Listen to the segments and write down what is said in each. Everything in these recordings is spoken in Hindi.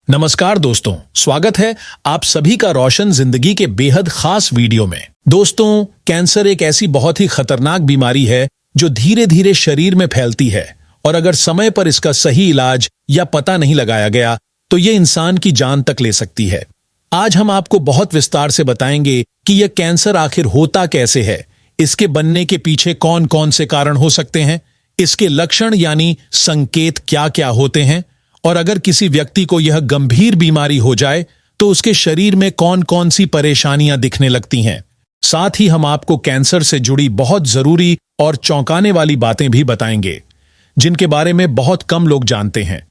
नमस्कार दोस्तों, स्वागत है आप सभी का रोशन जिंदगी के बेहद खास वीडियो में। दोस्तों, कैंसर एक ऐसी बहुत ही खतरनाक बीमारी है जो धीरे धीरे शरीर में फैलती है और अगर समय पर इसका सही इलाज या पता नहीं लगाया गया तो ये इंसान की जान तक ले सकती है। आज हम आपको बहुत विस्तार से बताएंगे कि यह कैंसर आखिर होता कैसे है, इसके बनने के पीछे कौन कौन से कारण हो सकते हैं, इसके लक्षण यानी संकेत क्या क्या होते हैं और अगर किसी व्यक्ति को यह गंभीर बीमारी हो जाए तो उसके शरीर में कौन कौन सी परेशानियां दिखने लगती हैं। साथ ही हम आपको कैंसर से जुड़ी बहुत जरूरी और चौंकाने वाली बातें भी बताएंगे जिनके बारे में बहुत कम लोग जानते हैं।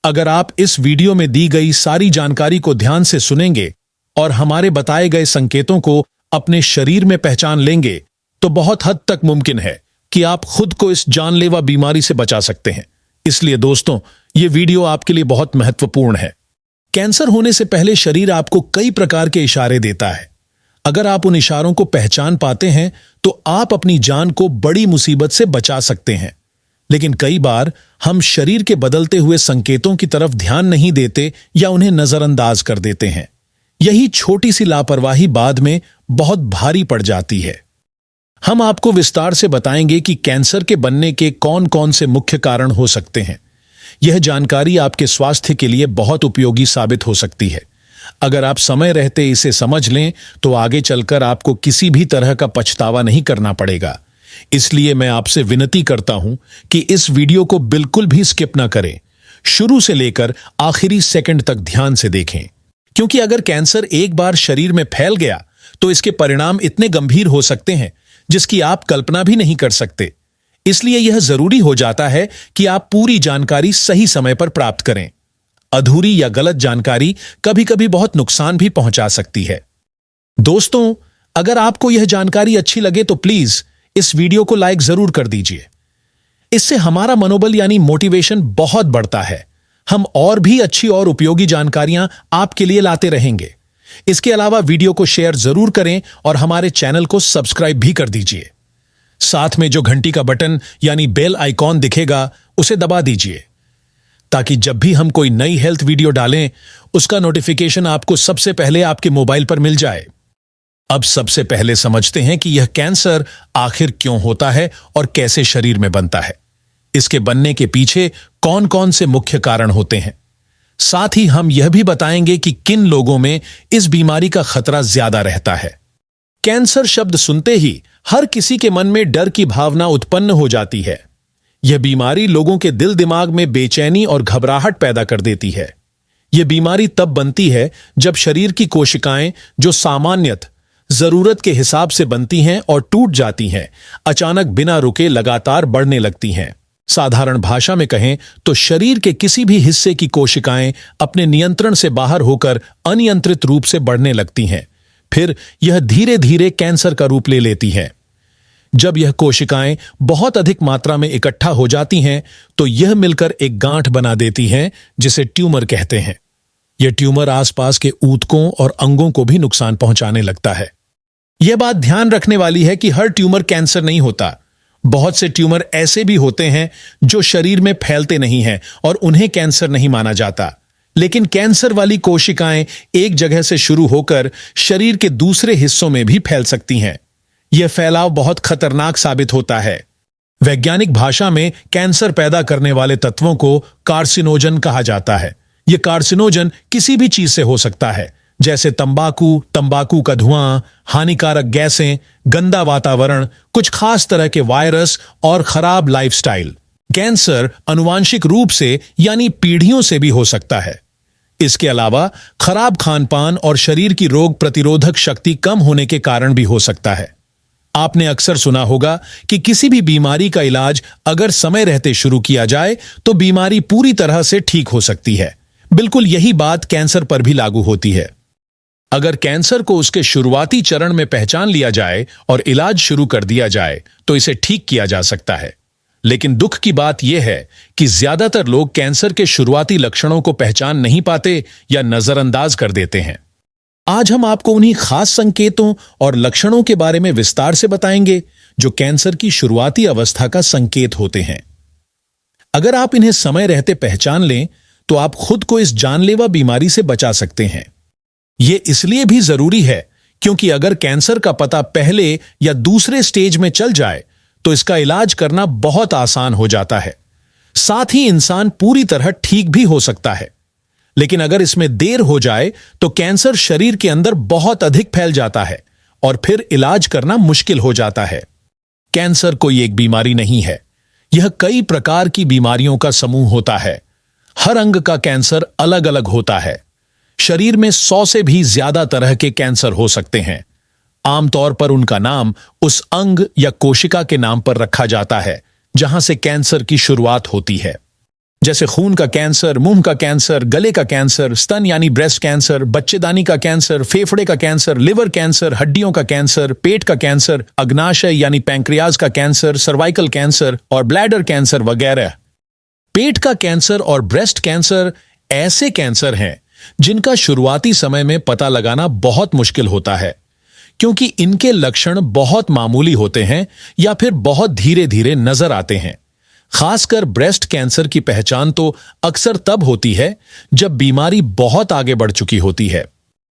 अगर आप इस वीडियो में दी गई सारी जानकारी को ध्यान से सुनेंगे और हमारे बताए गए संकेतों को अपने शरीर में पहचान लेंगे तो बहुत हद तक मुमकिन है कि आप खुद को इस जानलेवा बीमारी से बचा सकते हैं। इसलिए दोस्तों, ये वीडियो आपके लिए बहुत महत्वपूर्ण है। कैंसर होने से पहले शरीर आपको कई प्रकार के इशारे देता है। अगर आप उन इशारों को पहचान पाते हैं तो आप अपनी जान को बड़ी मुसीबत से बचा सकते हैं। लेकिन कई बार हम शरीर के बदलते हुए संकेतों की तरफ ध्यान नहीं देते या उन्हें नजरअंदाज कर देते हैं। यही छोटी सी लापरवाही बाद में बहुत भारी पड़ जाती है। हम आपको विस्तार से बताएंगे कि कैंसर के बनने के कौन कौन से मुख्य कारण हो सकते हैं। यह जानकारी आपके स्वास्थ्य के लिए बहुत उपयोगी साबित हो सकती है। अगर आप समय रहते इसे समझ लें तो आगे चलकर आपको किसी भी तरह का पछतावा नहीं करना पड़ेगा। इसलिए मैं आपसे विनती करता हूं कि इस वीडियो को बिल्कुल भी स्किप ना करें, शुरू से लेकर आखिरी सेकंड तक ध्यान से देखें, क्योंकि अगर कैंसर एक बार शरीर में फैल गया तो इसके परिणाम इतने गंभीर हो सकते हैं जिसकी आप कल्पना भी नहीं कर सकते। इसलिए यह जरूरी हो जाता है कि आप पूरी जानकारी सही समय पर प्राप्त करें। अधूरी या गलत जानकारी कभी कभी बहुत नुकसान भी पहुंचा सकती है। दोस्तों, अगर आपको यह जानकारी अच्छी लगे तो प्लीज इस वीडियो को लाइक जरूर कर दीजिए। इससे हमारा मनोबल यानी मोटिवेशन बहुत बढ़ता है। हम और भी अच्छी और उपयोगी जानकारियां आपके लिए लाते रहेंगे। इसके अलावा वीडियो को शेयर जरूर करें और हमारे चैनल को सब्सक्राइब भी कर दीजिए। साथ में जो घंटी का बटन यानी बेल आइकॉन दिखेगा उसे दबा दीजिए ताकि जब भी हम कोई नई हेल्थ वीडियो डालें उसका नोटिफिकेशन आपको सबसे पहले आपके मोबाइल पर मिल जाए। अब सबसे पहले समझते हैं कि यह कैंसर आखिर क्यों होता है और कैसे शरीर में बनता है। इसके बनने के पीछे कौन कौन से मुख्य कारण होते हैं। साथ ही हम यह भी बताएंगे कि किन लोगों में इस बीमारी का खतरा ज्यादा रहता है। कैंसर शब्द सुनते ही हर किसी के मन में डर की भावना उत्पन्न हो जाती है। यह बीमारी लोगों के दिल दिमाग में बेचैनी और घबराहट पैदा कर देती है। यह बीमारी तब बनती है जब शरीर की कोशिकाएं जो सामान्यतः जरूरत के हिसाब से बनती हैं और टूट जाती हैं, अचानक बिना रुके लगातार बढ़ने लगती हैं। साधारण भाषा में कहें तो शरीर के किसी भी हिस्से की कोशिकाएं अपने नियंत्रण से बाहर होकर अनियंत्रित रूप से बढ़ने लगती हैं। फिर यह धीरे धीरे कैंसर का रूप ले लेती हैं। जब यह कोशिकाएं बहुत अधिक मात्रा में इकट्ठा हो जाती हैं तो यह मिलकर एक गांठ बना देती हैं जिसे ट्यूमर कहते हैं। यह ट्यूमर आसपास के ऊतकों और अंगों को भी नुकसान पहुंचाने लगता है। यह बात ध्यान रखने वाली है कि हर ट्यूमर कैंसर नहीं होता। बहुत से ट्यूमर ऐसे भी होते हैं जो शरीर में फैलते नहीं हैं और उन्हें कैंसर नहीं माना जाता। लेकिन कैंसर वाली कोशिकाएं एक जगह से शुरू होकर शरीर के दूसरे हिस्सों में भी फैल सकती हैं। यह फैलाव बहुत खतरनाक साबित होता है। वैज्ञानिक भाषा में कैंसर पैदा करने वाले तत्वों को कार्सिनोजन कहा जाता है। यह कार्सिनोजन किसी भी चीज से हो सकता है, जैसे तंबाकू, तंबाकू का धुआं, हानिकारक गैसें, गंदा वातावरण, कुछ खास तरह के वायरस और खराब लाइफस्टाइल। कैंसर आनुवांशिक रूप से यानी पीढ़ियों से भी हो सकता है। इसके अलावा खराब खानपान और शरीर की रोग प्रतिरोधक शक्ति कम होने के कारण भी हो सकता है। आपने अक्सर सुना होगा कि किसी भी बीमारी का इलाज अगर समय रहते शुरू किया जाए तो बीमारी पूरी तरह से ठीक हो सकती है। बिल्कुल यही बात कैंसर पर भी लागू होती है। अगर कैंसर को उसके शुरुआती चरण में पहचान लिया जाए और इलाज शुरू कर दिया जाए तो इसे ठीक किया जा सकता है। लेकिन दुख की बात यह है कि ज्यादातर लोग कैंसर के शुरुआती लक्षणों को पहचान नहीं पाते या नजरअंदाज कर देते हैं। आज हम आपको उन्हीं खास संकेतों और लक्षणों के बारे में विस्तार से बताएंगे जो कैंसर की शुरुआती अवस्था का संकेत होते हैं। अगर आप इन्हें समय रहते पहचान लें तो आप खुद को इस जानलेवा बीमारी से बचा सकते हैं। यह इसलिए भी जरूरी है क्योंकि अगर कैंसर का पता पहले या दूसरे स्टेज में चल जाए तो इसका इलाज करना बहुत आसान हो जाता है। साथ ही इंसान पूरी तरह ठीक भी हो सकता है। लेकिन अगर इसमें देर हो जाए तो कैंसर शरीर के अंदर बहुत अधिक फैल जाता है और फिर इलाज करना मुश्किल हो जाता है। कैंसर कोई एक बीमारी नहीं है, यह कई प्रकार की बीमारियों का समूह होता है। हर अंग का कैंसर अलग अलग होता है। शरीर में 100 से भी ज्यादा तरह के कैंसर हो सकते हैं। आमतौर पर उनका नाम उस अंग या कोशिका के नाम पर रखा जाता है जहां से कैंसर की शुरुआत होती है। जैसे खून का कैंसर, मुंह का कैंसर, गले का कैंसर, स्तन यानी ब्रेस्ट कैंसर, बच्चेदानी का कैंसर, फेफड़े का कैंसर, लिवर कैंसर, हड्डियों का कैंसर, पेट का कैंसर, अग्नाशय यानी पैंक्रियाज का कैंसर, सर्वाइकल कैंसर और ब्लैडर कैंसर वगैरह। पेट का कैंसर और ब्रेस्ट कैंसर ऐसे कैंसर हैं जिनका शुरुआती समय में पता लगाना बहुत मुश्किल होता है क्योंकि इनके लक्षण बहुत मामूली होते हैं या फिर बहुत धीरे धीरे नजर आते हैं। खासकर ब्रेस्ट कैंसर की पहचान तो अक्सर तब होती है जब बीमारी बहुत आगे बढ़ चुकी होती है।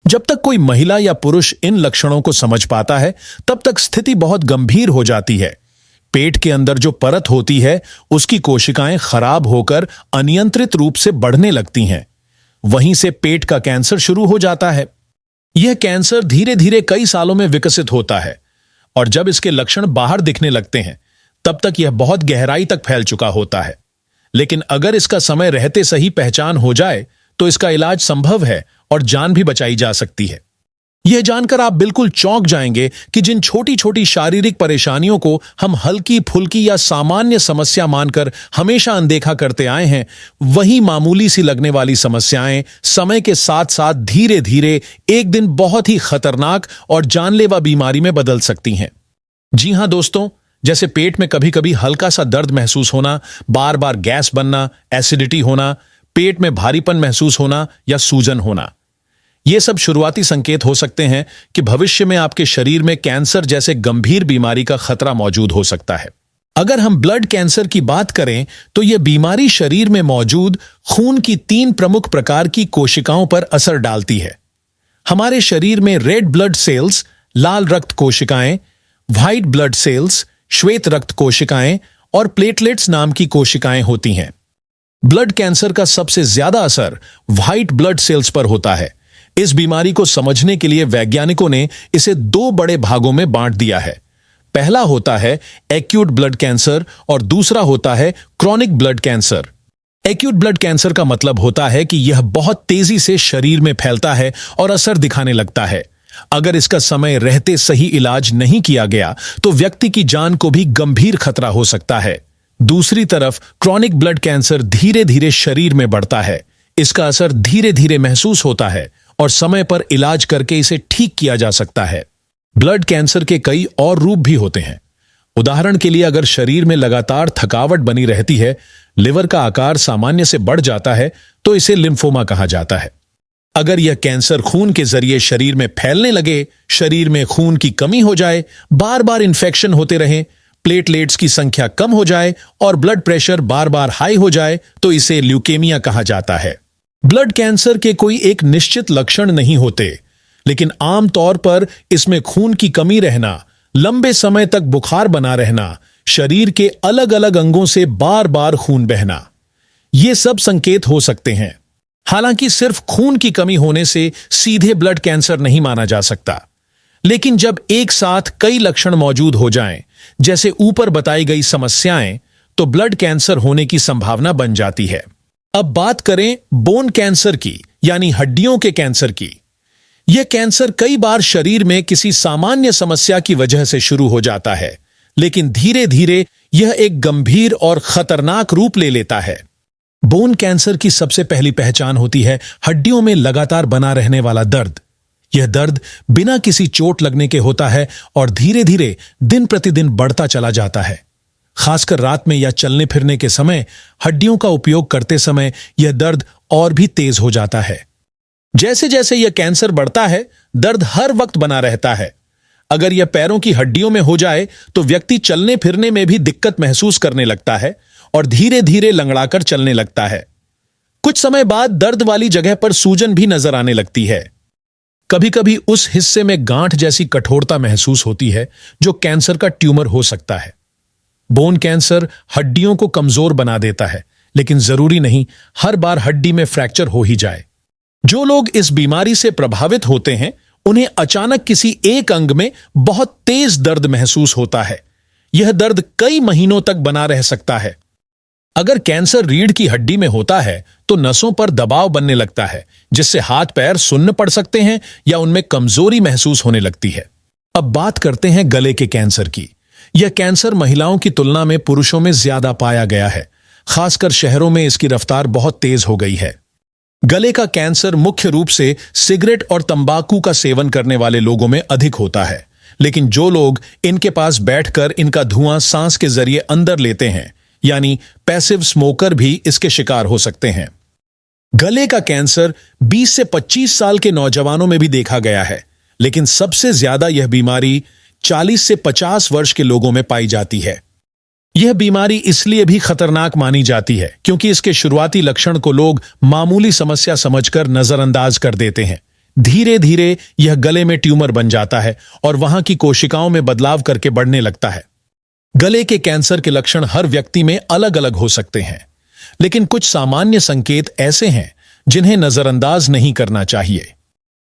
जब तक कोई महिला या पुरुष इन लक्षणों को समझ पाता है तब तक स्थिति बहुत गंभीर हो जाती है। पेट के अंदर जो परत होती है उसकी कोशिकाएं खराब होकर अनियंत्रित रूप से बढ़ने लगती हैं। वहीं से पेट का कैंसर शुरू हो जाता है। यह कैंसर धीरे धीरे कई सालों में विकसित होता है और जब इसके लक्षण बाहर दिखने लगते हैं तब तक यह बहुत गहराई तक फैल चुका होता है। लेकिन अगर इसका समय रहते सही पहचान हो जाए तो इसका इलाज संभव है और जान भी बचाई जा सकती है। यह जानकर आप बिल्कुल चौंक जाएंगे कि जिन छोटी छोटी शारीरिक परेशानियों को हम हल्की फुल्की या सामान्य समस्या मानकर हमेशा अनदेखा करते आए हैं, वही मामूली सी लगने वाली समस्याएं समय के साथ साथ धीरे धीरे एक दिन बहुत ही खतरनाक और जानलेवा बीमारी में बदल सकती हैं। जी हां दोस्तों, जैसे पेट में कभी कभी हल्का सा दर्द महसूस होना, बार बार गैस बनना, एसिडिटी होना, पेट में भारीपन महसूस होना या सूजन होना, ये सब शुरुआती संकेत हो सकते हैं कि भविष्य में आपके शरीर में कैंसर जैसे गंभीर बीमारी का खतरा मौजूद हो सकता है। अगर हम ब्लड कैंसर की बात करें तो यह बीमारी शरीर में मौजूद खून की 3 प्रमुख प्रकार की कोशिकाओं पर असर डालती है। हमारे शरीर में रेड ब्लड सेल्स, लाल रक्त कोशिकाएं, व्हाइट ब्लड सेल्स, श्वेत रक्त कोशिकाएं और प्लेटलेट्स नाम की कोशिकाएं होती हैं। ब्लड कैंसर का सबसे ज्यादा असर व्हाइट ब्लड सेल्स पर होता है। इस बीमारी को समझने के लिए वैज्ञानिकों ने इसे 2 बड़े भागों में बांट दिया है। पहला होता है एक्यूट ब्लड कैंसर और दूसरा होता है chronic blood cancer. Acute blood cancer का मतलब होता है कि यह बहुत तेजी से शरीर में फैलता है और असर दिखाने लगता है। अगर इसका समय रहते सही इलाज नहीं किया गया तो व्यक्ति की जान को भी गंभीर खतरा हो सकता है। दूसरी तरफ क्रॉनिक ब्लड कैंसर धीरे धीरे शरीर में बढ़ता है। इसका असर धीरे धीरे महसूस होता है और समय पर इलाज करके इसे ठीक किया जा सकता है। ब्लड कैंसर के कई और रूप भी होते हैं। उदाहरण के लिए अगर शरीर में लगातार थकावट बनी रहती है, लिवर का आकार सामान्य से बढ़ जाता है तो इसे लिम्फोमा कहा जाता है। अगर यह कैंसर खून के जरिए शरीर में फैलने लगे, शरीर में खून की कमी हो जाए, बार बार इन्फेक्शन होते रहे, प्लेटलेट्स की संख्या कम हो जाए और ब्लड प्रेशर बार बार हाई हो जाए तो इसे ल्यूकेमिया कहा जाता है। ब्लड कैंसर के कोई एक निश्चित लक्षण नहीं होते, लेकिन आमतौर पर इसमें खून की कमी रहना, लंबे समय तक बुखार बना रहना, शरीर के अलग अलग अंगों से बार बार खून बहना, ये सब संकेत हो सकते हैं। हालांकि सिर्फ खून की कमी होने से सीधे ब्लड कैंसर नहीं माना जा सकता, लेकिन जब एक साथ कई लक्षण मौजूद हो जाएं, जैसे ऊपर बताई गई समस्याएं, तो ब्लड कैंसर होने की संभावना बन जाती है। अब बात करें बोन कैंसर की, यानी हड्डियों के कैंसर की। यह कैंसर कई बार शरीर में किसी सामान्य समस्या की वजह से शुरू हो जाता है, लेकिन धीरे धीरे यह एक गंभीर और खतरनाक रूप ले लेता है। बोन कैंसर की सबसे पहली पहचान होती है हड्डियों में लगातार बना रहने वाला दर्द। यह दर्द बिना किसी चोट लगने के होता है और धीरे धीरे दिन प्रतिदिन बढ़ता चला जाता है। खासकर रात में या चलने फिरने के समय हड्डियों का उपयोग करते समय यह दर्द और भी तेज हो जाता है। जैसे जैसे यह कैंसर बढ़ता है, दर्द हर वक्त बना रहता है। अगर यह पैरों की हड्डियों में हो जाए तो व्यक्ति चलने फिरने में भी दिक्कत महसूस करने लगता है और धीरे धीरे लंगड़ाकर चलने लगता है। कुछ समय बाद दर्द वाली जगह पर सूजन भी नजर आने लगती है। कभी कभी उस हिस्से में गांठ जैसी कठोरता महसूस होती है जो कैंसर का ट्यूमर हो सकता है। बोन कैंसर हड्डियों को कमजोर बना देता है, लेकिन जरूरी नहीं हर बार हड्डी में फ्रैक्चर हो ही जाए। जो लोग इस बीमारी से प्रभावित होते हैं उन्हें अचानक किसी एक अंग में बहुत तेज दर्द महसूस होता है। यह दर्द कई महीनों तक बना रह सकता है। अगर कैंसर रीढ़ की हड्डी में होता है तो नसों पर दबाव बनने लगता है, जिससे हाथ पैर सुन्न पड़ सकते हैं या उनमें कमजोरी महसूस होने लगती है। अब बात करते हैं गले के कैंसर की। यह कैंसर महिलाओं की तुलना में पुरुषों में ज्यादा पाया गया है। खासकर शहरों में इसकी रफ्तार बहुत तेज हो गई है। गले का कैंसर मुख्य रूप से सिगरेट और तंबाकू का सेवन करने वाले लोगों में अधिक होता है, लेकिन जो लोग इनके पास बैठकर इनका धुआं सांस के जरिए अंदर लेते हैं, यानी पैसिव स्मोकर, भी इसके शिकार हो सकते हैं। गले का कैंसर 20 से 25 साल के नौजवानों में भी देखा गया है, लेकिन सबसे ज्यादा यह बीमारी 40 से 50 वर्ष के लोगों में पाई जाती है। यह बीमारी इसलिए भी खतरनाक मानी जाती है क्योंकि इसके शुरुआती लक्षण को लोग मामूली समस्या समझकर नजरअंदाज कर देते हैं। धीरे धीरे यह गले में ट्यूमर बन जाता है और वहां की कोशिकाओं में बदलाव करके बढ़ने लगता है। गले के कैंसर के लक्षण हर व्यक्ति में अलग अलग हो सकते हैं, लेकिन कुछ सामान्य संकेत ऐसे हैं जिन्हें नजरअंदाज नहीं करना चाहिए,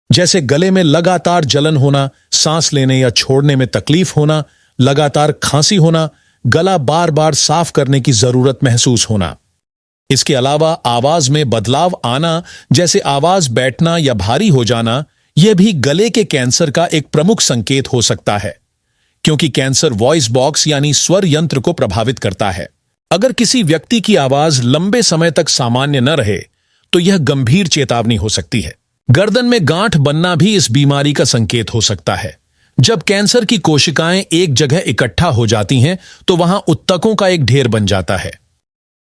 जैसे गले में लगातार जलन होना, सांस लेने या छोड़ने में तकलीफ होना, लगातार खांसी होना, गला बार बार साफ करने की जरूरत महसूस होना। इसके अलावा आवाज में बदलाव आना, जैसे आवाज बैठना या भारी हो जाना, यह भी गले के कैंसर का एक प्रमुख संकेत हो सकता है, क्योंकि कैंसर वॉइस बॉक्स यानी स्वर यंत्र को प्रभावित करता है। अगर किसी व्यक्ति की आवाज लंबे समय तक सामान्य न रहे तो यह गंभीर चेतावनी हो सकती है। गर्दन में गांठ बनना भी इस बीमारी का संकेत हो सकता है। जब कैंसर की कोशिकाएं एक जगह इकट्ठा हो जाती हैं तो वहां उत्तकों का एक ढेर बन जाता है।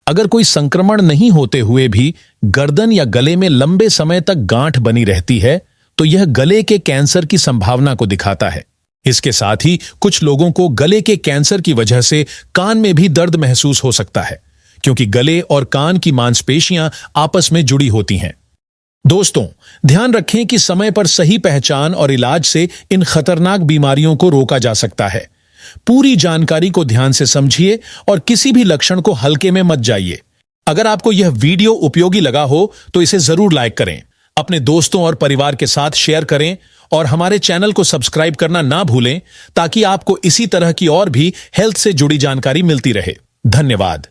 अगर कोई संक्रमण नहीं होते हुए भी गर्दन या गले में लंबे समय तक गांठ बनी रहती है तो यह गले के कैंसर की संभावना को दिखाता है। इसके साथ ही कुछ लोगों को गले के कैंसर की वजह से कान में भी दर्द महसूस हो सकता है, क्योंकि गले और कान की मांसपेशियां आपस में जुड़ी होती हैं। दोस्तों, ध्यान रखें कि समय पर सही पहचान और इलाज से इन खतरनाक बीमारियों को रोका जा सकता है। पूरी जानकारी को ध्यान से समझिए और किसी भी लक्षण को हल्के में मत जाइए। अगर आपको यह वीडियो उपयोगी लगा हो तो इसे जरूर लाइक करें, अपने दोस्तों और परिवार के साथ शेयर करें और हमारे चैनल को सब्सक्राइब करना ना भूलें, ताकि आपको इसी तरह की और भी हेल्थ से जुड़ी जानकारी मिलती रहे। धन्यवाद।